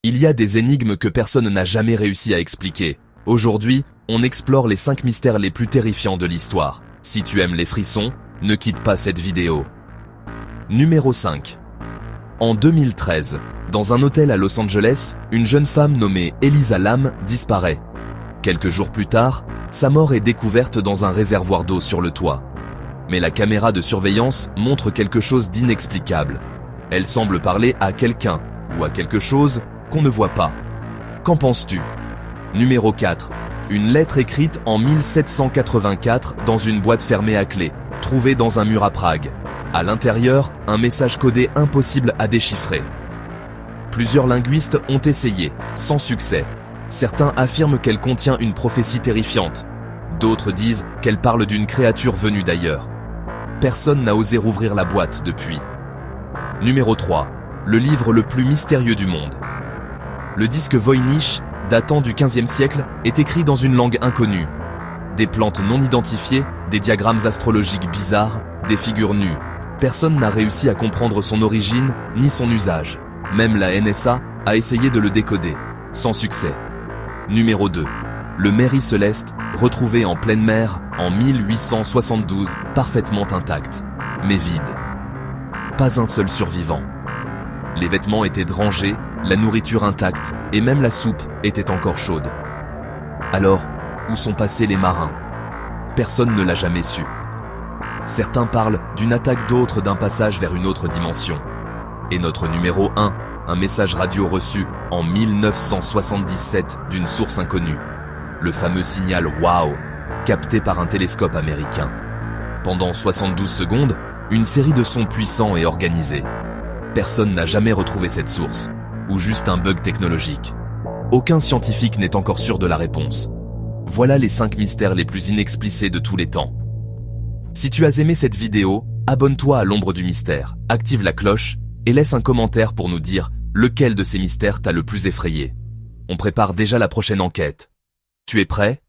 Il y a des énigmes que personne n'a jamais réussi à expliquer. Aujourd'hui, on explore les 5 mystères les plus terrifiants de l'histoire. Si tu aimes les frissons, ne quitte pas cette vidéo. Numéro 5. En 2013, dans un hôtel à Los Angeles, une jeune femme nommée Elisa Lam disparaît. Quelques jours plus tard, sa mort est découverte dans un réservoir d'eau sur le toit. Mais la caméra de surveillance montre quelque chose d'inexplicable. Elle semble parler à quelqu'un ou à quelque chose qu'on ne voit pas. Qu'en penses-tu? Numéro 4. Une lettre écrite en 1784 dans une boîte fermée à clé, trouvée dans un mur à Prague. À l'intérieur, un message codé impossible à déchiffrer. Plusieurs linguistes ont essayé, sans succès. Certains affirment qu'elle contient une prophétie terrifiante. D'autres disent qu'elle parle d'une créature venue d'ailleurs. Personne n'a osé rouvrir la boîte depuis. Numéro 3. Le livre le plus mystérieux du monde. Le disque Voynich, datant du XVe siècle, est écrit dans une langue inconnue. Des plantes non identifiées, des diagrammes astrologiques bizarres, des figures nues. Personne n'a réussi à comprendre son origine ni son usage. Même la NSA a essayé de le décoder, sans succès. Numéro 2. Le Mary Celeste, retrouvé en pleine mer en 1872, parfaitement intact, mais vide. Pas un seul survivant. Les vêtements étaient rangés, la nourriture intacte, et même la soupe était encore chaude. Alors, où sont passés les marins? Personne ne l'a jamais su. Certains parlent d'une attaque, d'autres d'un passage vers une autre dimension. Et notre numéro 1, un message radio reçu en 1977 d'une source inconnue. Le fameux signal WOW, capté par un télescope américain. Pendant 72 secondes, une série de sons puissants et organisés. Personne n'a jamais retrouvé cette source, ou juste un bug technologique. Aucun scientifique n'est encore sûr de la réponse. Voilà les 5 mystères les plus inexplicés de tous les temps. Si tu as aimé cette vidéo, abonne-toi à l'ombre du mystère, active la cloche et laisse un commentaire pour nous dire lequel de ces mystères t'a le plus effrayé. On prépare déjà la prochaine enquête. Tu es prêt?